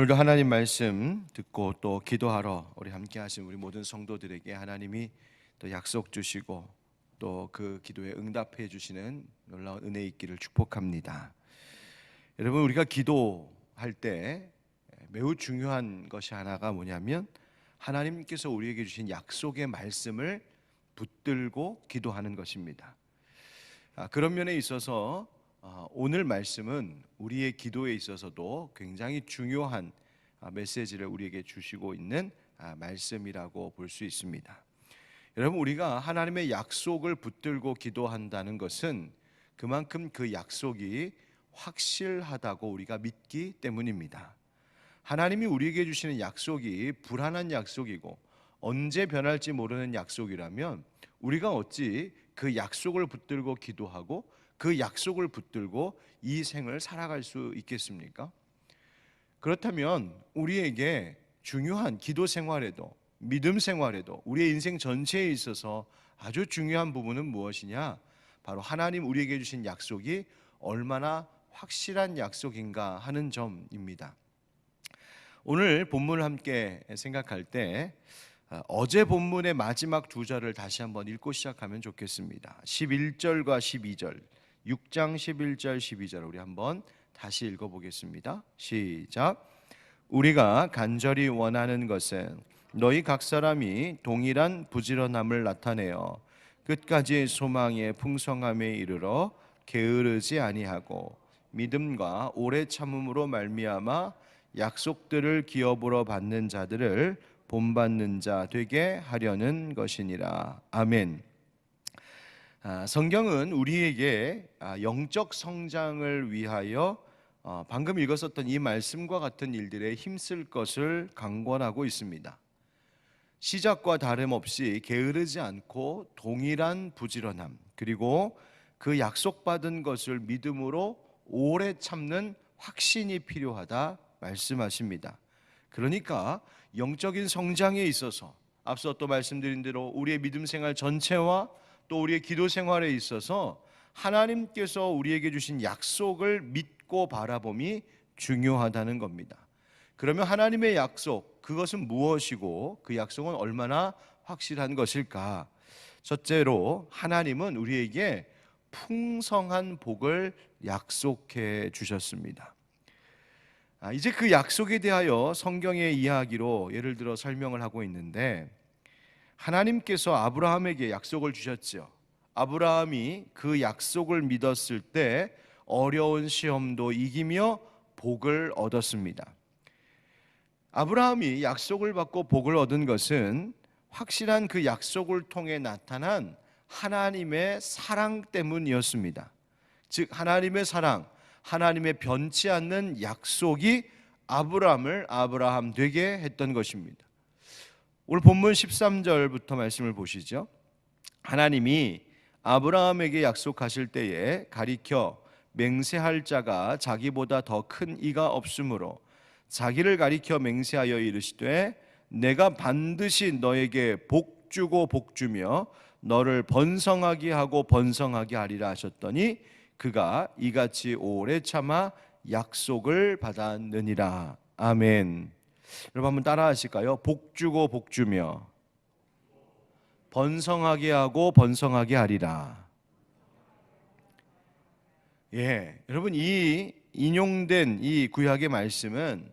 오늘도 하나님 말씀 듣고 또 기도하러 우리 함께 하신 우리 모든 성도들에게 하나님이 또 약속 주시고 또 그 기도에 응답해 주시는 놀라운 은혜 있기를 축복합니다. 여러분, 우리가 기도할 때 매우 중요한 것이 하나가 뭐냐면 하나님께서 우리에게 주신 약속의 말씀을 붙들고 기도하는 것입니다. 그런 면에 있어서 오늘 말씀은 우리의 기도에 있어서도 굉장히 중요한 메시지를 우리에게 주시고 있는 말씀이라고 볼 수 있습니다. 여러분, 우리가 하나님의 약속을 붙들고 기도한다는 것은 그만큼 그 약속이 확실하다고 우리가 믿기 때문입니다. 하나님이 우리에게 주시는 약속이 불안한 약속이고 언제 변할지 모르는 약속이라면 우리가 어찌 그 약속을 붙들고 기도하고 그 약속을 붙들고 이 생을 살아갈 수 있겠습니까? 그렇다면 우리에게 중요한 기도 생활에도 믿음 생활에도 우리의 인생 전체에 있어서 아주 중요한 부분은 무엇이냐? 바로 하나님 우리에게 주신 약속이 얼마나 확실한 약속인가 하는 점입니다. 오늘 본문을 함께 생각할 때 어제 본문의 마지막 두 절을 다시 한번 읽고 시작하면 좋겠습니다. 11절과 12절, 6장 11절 12절 우리 한번 다시 읽어보겠습니다. 시작. 우리가 간절히 원하는 것은 너희 각 사람이 동일한 부지런함을 나타내어 끝까지 소망의 풍성함에 이르러 게으르지 아니하고 믿음과 오래 참음으로 말미암아 약속들을 기업으로 받는 자들을 본받는 자 되게 하려는 것이니라. 아멘. 성경은 우리에게 영적 성장을 위하여 방금 읽었었던 이 말씀과 같은 일들에 힘쓸 것을 강권하고 있습니다. 시작과 다름없이 게으르지 않고 동일한 부지런함, 그리고 그 약속받은 것을 믿음으로 오래 참는 확신이 필요하다 말씀하십니다. 그러니까 영적인 성장에 있어서 앞서 또 말씀드린 대로 우리의 믿음 생활 전체와 또 우리의 기도 생활에 있어서 하나님께서 우리에게 주신 약속을 믿고 바라봄이 중요하다는 겁니다. 그러면 하나님의 약속, 그것은 무엇이고 그 약속은 얼마나 확실한 것일까? 첫째로 하나님은 우리에게 풍성한 복을 약속해 주셨습니다. 이제 그 약속에 대하여 성경의 이야기로 예를 들어 설명을 하고 있는데, 하나님께서 아브라함에게 약속을 주셨죠. 아브라함이 그 약속을 믿었을 때 어려운 시험도 이기며 복을 얻었습니다. 아브라함이 약속을 받고 복을 얻은 것은 확실한 그 약속을 통해 나타난 하나님의 사랑 때문이었습니다. 즉 하나님의 사랑, 하나님의 변치 않는 약속이 아브라함을 아브라함 되게 했던 것입니다. 오늘 본문 13절부터 말씀을 보시죠. 하나님이 아브라함에게 약속하실 때에 가리켜 맹세할 자가 자기보다 더 큰 이가 없으므로 자기를 가리켜 맹세하여 이르시되 내가 반드시 너에게 복 주고 복 주며 너를 번성하게 하고 번성하게 하리라 하셨더니 그가 이같이 오래 참아 약속을 받았느니라. 아멘. 여러분 한번 따라 하실까요? 복 주고 복 주며 번성하게 하고 번성하게 하리라. 여러분 이 인용된 이 구약의 말씀은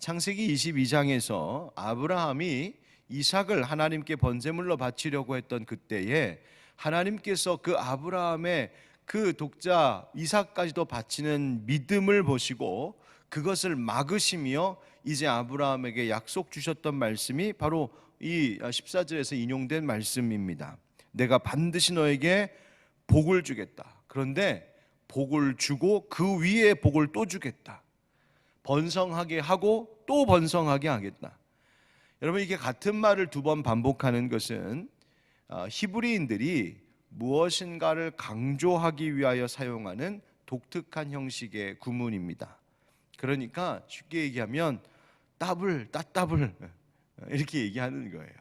창세기 22장에서 아브라함이 이삭을 하나님께 번제물로 바치려고 했던 그때에 하나님께서 그 아브라함의 그 독자 이삭까지도 바치는 믿음을 보시고 그것을 막으시며 이제 아브라함에게 약속 주셨던 말씀이 바로 이 14절에서 인용된 말씀입니다. 내가 반드시 너에게 복을 주겠다. 그런데 복을 주고 그 위에 복을 또 주겠다. 번성하게 하고 또 번성하게 하겠다. 여러분, 이게 같은 말을 두 번 반복하는 것은 히브리인들이 무엇인가를 강조하기 위하여 사용하는 독특한 형식의 구문입니다. 그러니까 쉽게 얘기하면 따블 따따블 이렇게 얘기하는 거예요.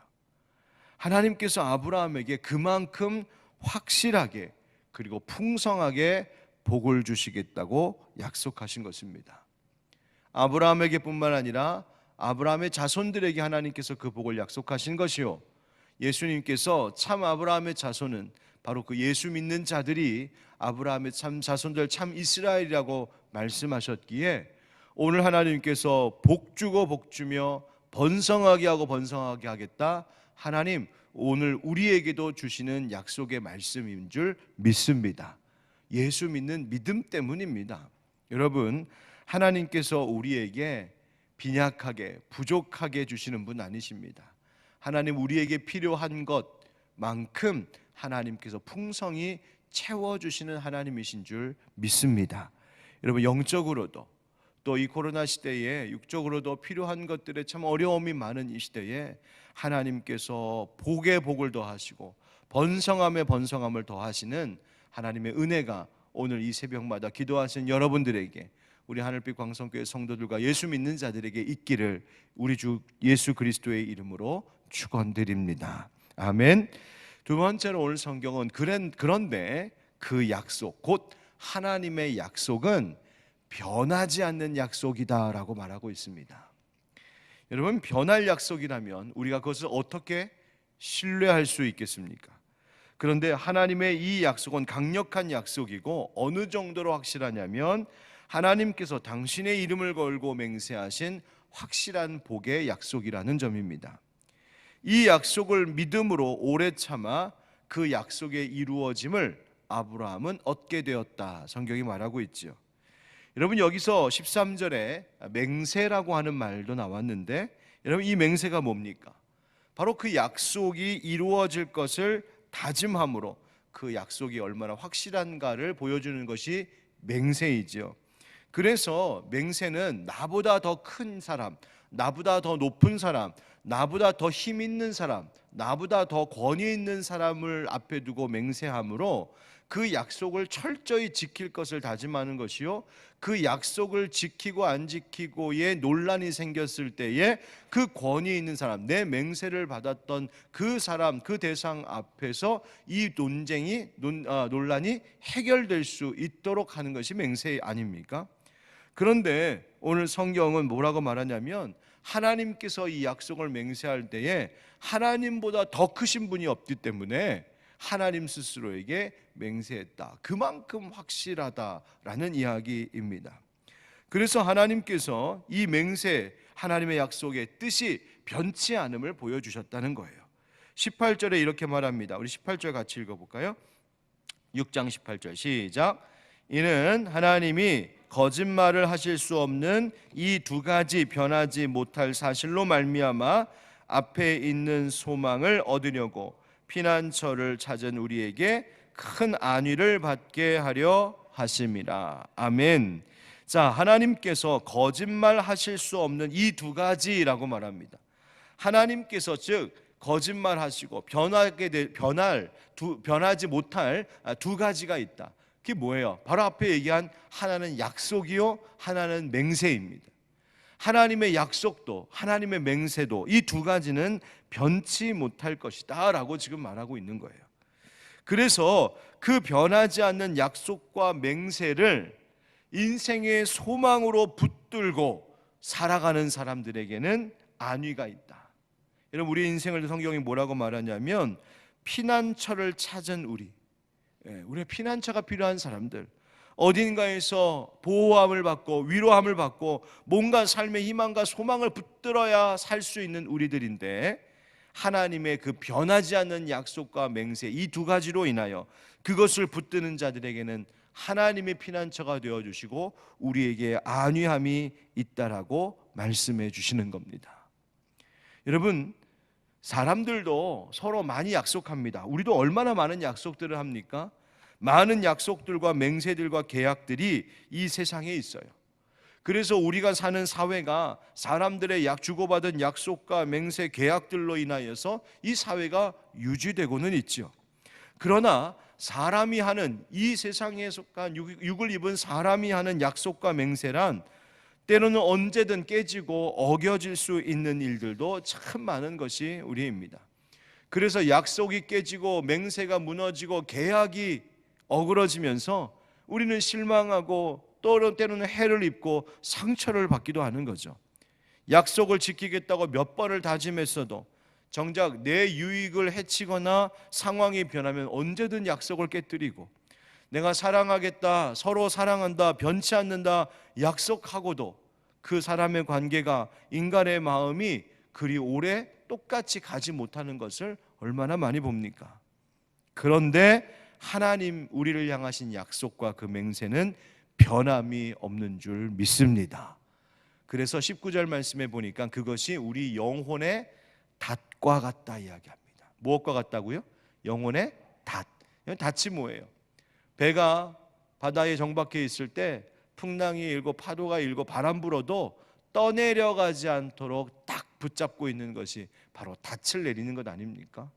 하나님께서 아브라함에게 그만큼 확실하게 그리고 풍성하게 복을 주시겠다고 약속하신 것입니다. 아브라함에게뿐만 아니라 아브라함의 자손들에게 하나님께서 그 복을 약속하신 것이요, 예수님께서 참 아브라함의 자손은 바로 그 예수 믿는 자들이 아브라함의 참 자손들, 참 이스라엘이라고 말씀하셨기에 오늘 하나님께서 복 주고 복 주며 번성하게 하고 번성하게 하겠다, 하나님 오늘 우리에게도 주시는 약속의 말씀인 줄 믿습니다. 예수 믿는 믿음 때문입니다. 여러분, 하나님께서 우리에게 빈약하게 부족하게 주시는 분 아니십니다. 하나님 우리에게 필요한 것만큼 하나님께서 풍성히 채워주시는 하나님이신 줄 믿습니다. 여러분, 영적으로도 또 이 코로나 시대에 육적으로도 필요한 것들에 참 어려움이 많은 이 시대에 하나님께서 복에 복을 더하시고 번성함에 번성함을 더하시는 하나님의 은혜가 오늘 이 새벽마다 기도하시는 여러분들에게, 우리 하늘빛 광성교회 성도들과 예수 믿는 자들에게 있기를 우리 주 예수 그리스도의 이름으로 축원드립니다. 아멘. 두 번째로 오늘 성경은 그런데 그 약속, 곧 하나님의 약속은 변하지 않는 약속이다라고 말하고 있습니다. 여러분, 변할 약속이라면 우리가 그것을 어떻게 신뢰할 수 있겠습니까? 그런데 하나님의 이 약속은 강력한 약속이고 어느 정도로 확실하냐면 하나님께서 당신의 이름을 걸고 맹세하신 확실한 복의 약속이라는 점입니다. 이 약속을 믿음으로 오래 참아 그 약속의 이루어짐을 아브라함은 얻게 되었다, 성경이 말하고 있죠. 여러분, 여기서 13절에 맹세라고 하는 말도 나왔는데, 여러분 이 맹세가 뭡니까? 바로 그 약속이 이루어질 것을 다짐함으로 그 약속이 얼마나 확실한가를 보여주는 것이 맹세이죠. 그래서 맹세는 나보다 더 큰 사람, 나보다 더 높은 사람, 나보다 더 힘 있는 사람, 나보다 더 권위 있는 사람을 앞에 두고 맹세함으로 그 약속을 철저히 지킬 것을 다짐하는 것이요, 그 약속을 지키고 안 지키고의 논란이 생겼을 때에 그 권위 있는 사람, 내 맹세를 받았던 그 사람, 그 대상 앞에서 이 논란이 해결될 수 있도록 하는 것이 맹세 아닙니까? 그런데 오늘 성경은 뭐라고 말하냐면 하나님께서 이 약속을 맹세할 때에 하나님보다 더 크신 분이 없기 때문에 하나님 스스로에게 맹세했다, 그만큼 확실하다라는 이야기입니다. 그래서 하나님께서 이 맹세, 하나님의 약속의 뜻이 변치 않음을 보여주셨다는 거예요. 18절에 이렇게 말합니다. 우리 18절 같이 읽어볼까요? 6장 18절 시작. 이는 하나님이 거짓말을 하실 수 없는 이 두 가지 변하지 못할 사실로 말미암아 앞에 있는 소망을 얻으려고 피난처를 찾은 우리에게 큰 안위를 받게 하려 하심이라. 아멘. 자, 하나님께서 거짓말 하실 수 없는 이 두 가지라고 말합니다. 하나님께서 즉 거짓말 하시고 변하지 못할 두 가지가 있다. 그게 뭐예요? 바로 앞에 얘기한 하나는 약속이요, 하나는 맹세입니다. 하나님의 약속도 하나님의 맹세도 이 두 가지는 변치 못할 것이다 라고 지금 말하고 있는 거예요. 그래서 그 변하지 않는 약속과 맹세를 인생의 소망으로 붙들고 살아가는 사람들에게는 안위가 있다. 여러분, 우리 인생을 성경이 뭐라고 말하냐면 피난처를 찾은 우리의 피난처가 필요한 사람들, 어딘가에서 보호함을 받고 위로함을 받고 뭔가 삶의 희망과 소망을 붙들어야 살 수 있는 우리들인데, 하나님의 그 변하지 않는 약속과 맹세 이 두 가지로 인하여 그것을 붙드는 자들에게는 하나님의 피난처가 되어주시고 우리에게 안위함이 있다라고 말씀해 주시는 겁니다. 여러분, 사람들도 서로 많이 약속합니다. 우리도 얼마나 많은 약속들을 합니까? 많은 약속들과 맹세들과 계약들이 이 세상에 있어요. 그래서 우리가 사는 사회가 사람들의 주고받은 약속과 맹세 계약들로 인하여서 이 사회가 유지되고는 있죠. 그러나 사람이 하는, 이 세상에 속한 육을 입은 사람이 하는 약속과 맹세란 때로는 언제든 깨지고 어겨질 수 있는 일들도 참 많은 것이 우리입니다. 그래서 약속이 깨지고 맹세가 무너지고 계약이 어그러지면서 우리는 실망하고 또 때로는 해를 입고 상처를 받기도 하는 거죠. 약속을 지키겠다고 몇 번을 다짐했어도 정작 내 유익을 해치거나 상황이 변하면 언제든 약속을 깨뜨리고, 내가 사랑하겠다, 서로 사랑한다, 변치 않는다 약속하고도 그 사람의 관계가, 인간의 마음이 그리 오래 똑같이 가지 못하는 것을 얼마나 많이 봅니까? 그런데 하나님 우리를 향하신 약속과 그 맹세는 변함이 없는 줄 믿습니다. 그래서 19절 말씀에 보니까 그것이 우리 영혼의 닷과 같다 이야기합니다. 무엇과 같다고요? 영혼의 닷. 닷이 뭐예요? 배가 바다에 정박해 있을 때 풍랑이 일고 파도가 일고 바람 불어도 떠내려가지 않도록 딱 붙잡고 있는 것이 바로 닻을 내리는 것 아닙니까?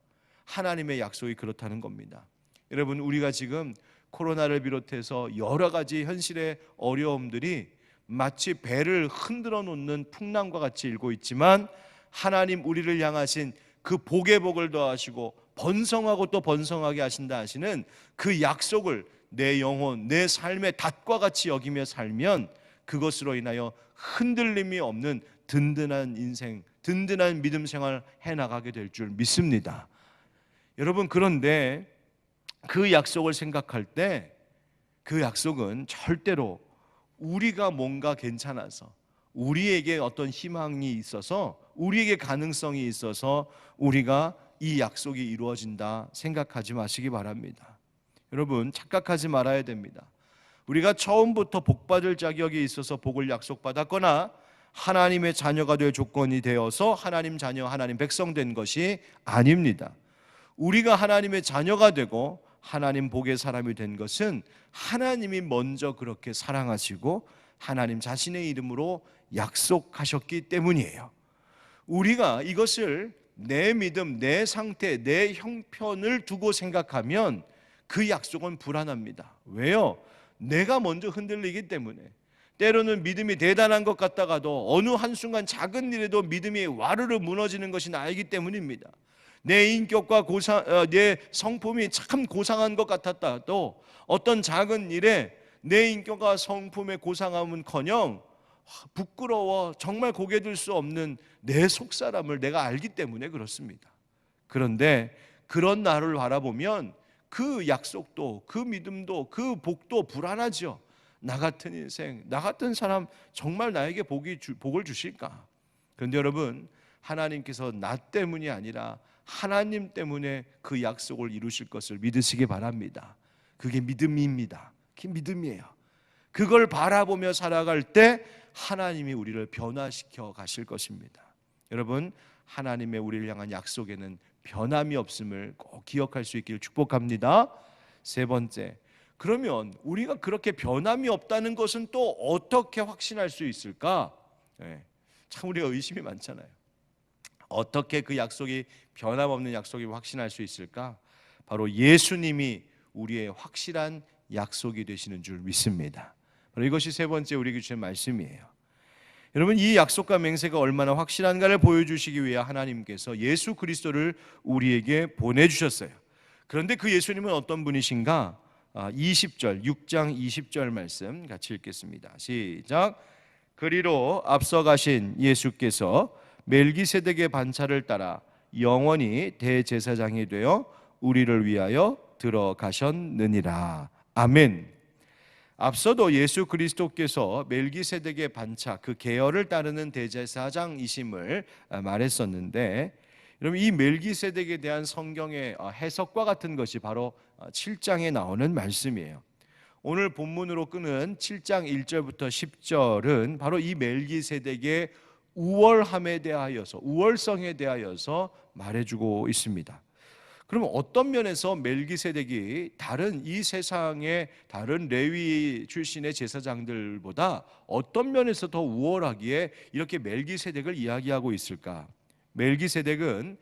하나님의 약속이 그렇다는 겁니다. 여러분, 우리가 지금 코로나를 비롯해서 여러 가지 현실의 어려움들이 마치 배를 흔들어 놓는 풍랑과 같이 일고 있지만, 하나님 우리를 향하신 그 복의 복을 더하시고 번성하고 또 번성하게 하신다 하시는 그 약속을 내 영혼, 내 삶의 닷과 같이 여기며 살면 그것으로 인하여 흔들림이 없는 든든한 인생, 든든한 믿음 생활 해나가게 될 줄 믿습니다. 여러분, 그런데 그 약속을 생각할 때 그 약속은 절대로 우리가 뭔가 괜찮아서, 우리에게 어떤 희망이 있어서, 우리에게 가능성이 있어서 우리가 이 약속이 이루어진다 생각하지 마시기 바랍니다. 여러분, 착각하지 말아야 됩니다. 우리가 처음부터 복받을 자격이 있어서 복을 약속받았거나 하나님의 자녀가 될 조건이 되어서 하나님 자녀, 하나님 백성 된 것이 아닙니다. 우리가 하나님의 자녀가 되고 하나님 복의 사람이 된 것은 하나님이 먼저 그렇게 사랑하시고 하나님 자신의 이름으로 약속하셨기 때문이에요. 우리가 이것을 내 믿음, 내 상태, 내 형편을 두고 생각하면 그 약속은 불안합니다. 왜요? 내가 먼저 흔들리기 때문에. 때로는 믿음이 대단한 것 같다가도 어느 한순간 작은 일에도 믿음이 와르르 무너지는 것이 나이기 때문입니다. 내 인격과 내 성품이 참 고상한 것 같았다도 어떤 작은 일에 내 인격과 성품의 고상함은커녕 부끄러워 정말 고개 들 수 없는 내 속사람을 내가 알기 때문에 그렇습니다. 그런데 그런 나를 바라보면 그 약속도, 그 믿음도, 그 복도 불안하죠. 나 같은 인생, 나 같은 사람 정말 나에게 복을 주실까? 그런데 여러분, 하나님께서 나 때문이 아니라 하나님 때문에 그 약속을 이루실 것을 믿으시기 바랍니다. 그게 믿음입니다. 그게 믿음이에요. 그걸 바라보며 살아갈 때 하나님이 우리를 변화시켜 가실 것입니다. 여러분, 하나님의 우리를 향한 약속에는 변함이 없음을 꼭 기억할 수 있기를 축복합니다. 세 번째, 그러면 우리가 그렇게 변함이 없다는 것은 또 어떻게 확신할 수 있을까? 참 우리가 의심이 많잖아요. 어떻게 그 약속이 변함없는 약속이 확신할 수 있을까? 바로 예수님이 우리의 확실한 약속이 되시는 줄 믿습니다. 바로 이것이 세 번째 우리에게 주신 말씀이에요. 여러분, 이 약속과 맹세가 얼마나 확실한가를 보여주시기 위해 하나님께서 예수 그리스도를 우리에게 보내주셨어요. 그런데 그 예수님은 어떤 분이신가? 20절, 6장 20절 말씀 같이 읽겠습니다. 시작. 그리로 앞서 가신 예수께서 멜기세덱의 반차를 따라 영원히 대제사장이 되어 우리를 위하여 들어가셨느니라. 아멘. 앞서도 예수 그리스도께서 멜기세덱의 반차, 그 계열을 따르는 대제사장이심을 말했었는데, 여러분, 이 멜기세덱에 대한 성경의 해석과 같은 것이 바로 7장에 나오는 말씀이에요. 오늘 본문으로 끄는 7장 1절부터 10절은 바로 이 멜기세덱의 우월함에 대하여서, 우월성에 대하여서 말해주고 있습니다. 그러면 어떤 면에서 멜기세덱이 다른 이 세상의 다른 레위 출신의 제사장들보다 어떤 면에서 더 우월하기에 이렇게 멜기세덱을 이야기하고 있을까? 멜기세덱은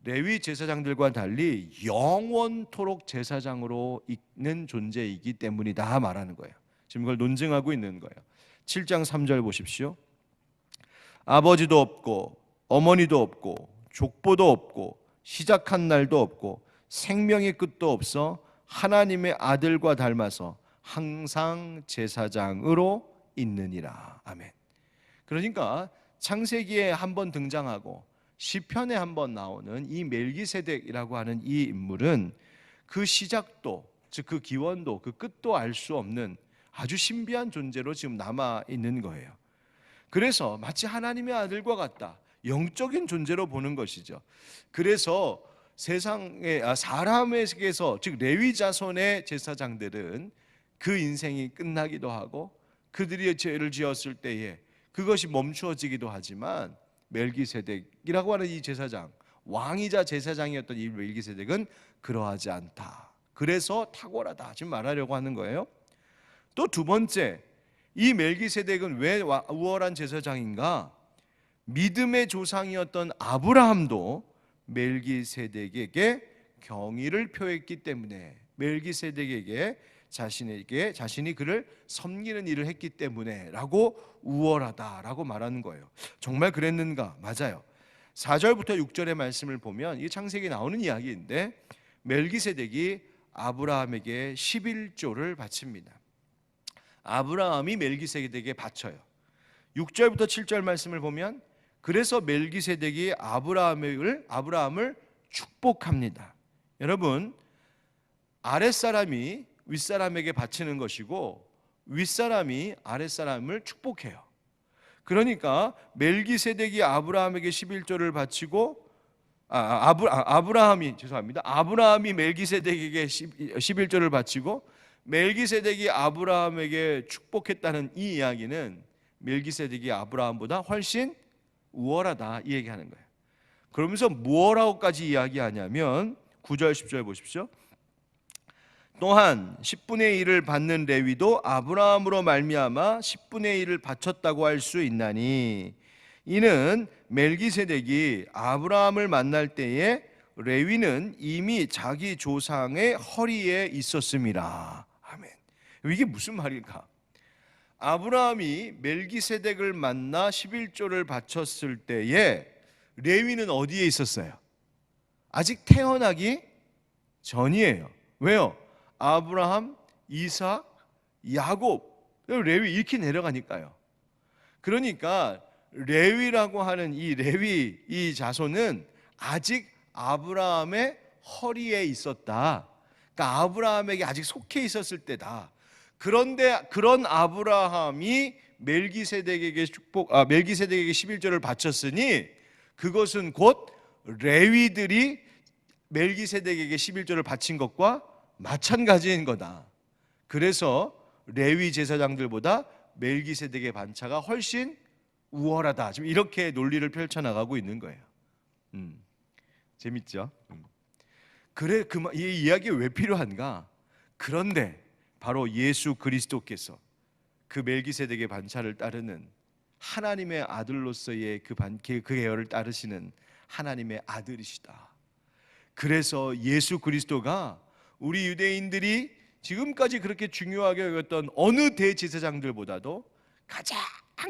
레위 제사장들과 달리 영원토록 제사장으로 있는 존재이기 때문이다 말하는 거예요. 지금 그걸 논증하고 있는 거예요. 7장 3절 보십시오. 아버지도 없고 어머니도 없고 족보도 없고 시작한 날도 없고 생명의 끝도 없어 하나님의 아들과 닮아서 항상 제사장으로 있느니라. 아멘. 그러니까 창세기에 한번 등장하고 시편에 한번 나오는 이 멜기세덱이라고 하는 이 인물은 그 시작도, 즉 그 기원도, 그 끝도 알 수 없는 아주 신비한 존재로 지금 남아 있는 거예요. 그래서 마치 하나님의 아들과 같다, 영적인 존재로 보는 것이죠. 그래서 세상의 사람에게서, 즉 레위 자손의 제사장들은 그 인생이 끝나기도 하고 그들이 죄를 지었을 때에 그것이 멈추어지기도 하지만 멜기세덱이라고 하는 이 제사장, 왕이자 제사장이었던 이 멜기세덱은 그러하지 않다. 그래서 탁월하다 지금 말하려고 하는 거예요. 또 두 번째, 이 멜기세덱은 왜 우월한 제사장인가? 믿음의 조상이었던 아브라함도 멜기세덱에게 경의를 표했기 때문에, 멜기세덱에게 자신이 그를 섬기는 일을 했기 때문에 라고 우월하다라고 말하는 거예요. 정말 그랬는가? 맞아요. 4절부터 6절의 말씀을 보면 이 창세기에 나오는 이야기인데, 멜기세덱이 아브라함에게 11조를 바칩니다. 아브라함이 멜기세덱에게 바쳐요. 6절부터 7절 말씀을 보면 그래서 멜기세덱이 아브라함을 축복합니다. 여러분, 아랫사람이 윗사람에게 바치는 것이고 윗사람이 아랫사람을 축복해요. 그러니까 멜기세덱이 아브라함에게 11조를 바치고 아브라함이 멜기세덱에게 11조를 바치고 멜기세덱이 아브라함에게 축복했다는 이 이야기는 멜기세덱이 아브라함보다 훨씬 우월하다 이 얘기하는 거예요. 그러면서 무엇라고까지 이야기하냐면 9절 10절 보십시오. 또한 10분의 1을 받는 레위도 아브라함으로 말미암아 10분의 1을 바쳤다고 할 수 있나니, 이는 멜기세덱이 아브라함을 만날 때에 레위는 이미 자기 조상의 허리에 있었음이라. 아멘. 이게 무슨 말일까? 아브라함이 멜기세덱을 만나 11조를 바쳤을 때에 레위는 어디에 있었어요? 아직 태어나기 전이에요. 왜요? 아브라함, 이삭, 야곱, 레위 이렇게 내려가니까요. 그러니까 레위라고 하는 이 레위 이 자손은 아직 아브라함의 허리에 있었다. 그러니까 아브라함에게 아직 속해 있었을 때다. 그런데 그런 아브라함이 멜기세덱에게 11조를 바쳤으니 그것은 곧 레위들이 멜기세덱에게 11조를 바친 것과 마찬가지인 거다. 그래서 레위 제사장들보다 멜기세덱의 반차가 훨씬 우월하다. 지금 이렇게 논리를 펼쳐나가고 있는 거예요. 재밌죠? 그래, 이 이야기가 왜 필요한가? 그런데 바로 예수 그리스도께서 그 멜기세덱의 반차를 따르는 하나님의 아들로서의 그 계열을 따르시는 하나님의 아들이시다. 그래서 예수 그리스도가 우리 유대인들이 지금까지 그렇게 중요하게 여겼던 어느 대제사장들보다도 가장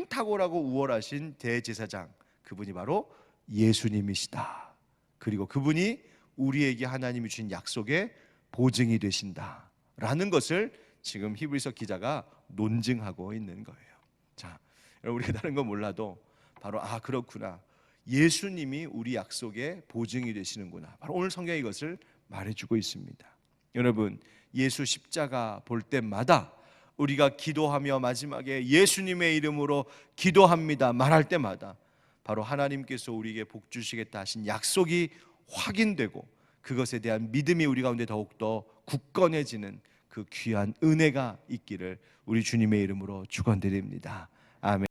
탁월하고 우월하신 대제사장, 그분이 바로 예수님이시다. 그리고 그분이 우리에게 하나님이 주신 약속의 보증이 되신다라는 것을 지금 히브리서 기자가 논증하고 있는 거예요. 자, 여러분, 우리가 다른 건 몰라도 바로 그렇구나, 예수님이 우리 약속의 보증이 되시는구나, 바로 오늘 성경이 이것을 말해주고 있습니다. 여러분, 예수 십자가 볼 때마다 우리가 기도하며 마지막에 예수님의 이름으로 기도합니다 말할 때마다 바로 하나님께서 우리에게 복 주시겠다 하신 약속이 확인되고 그것에 대한 믿음이 우리 가운데 더욱더 굳건해지는 그 귀한 은혜가 있기를 우리 주님의 이름으로 축원드립니다. 아멘.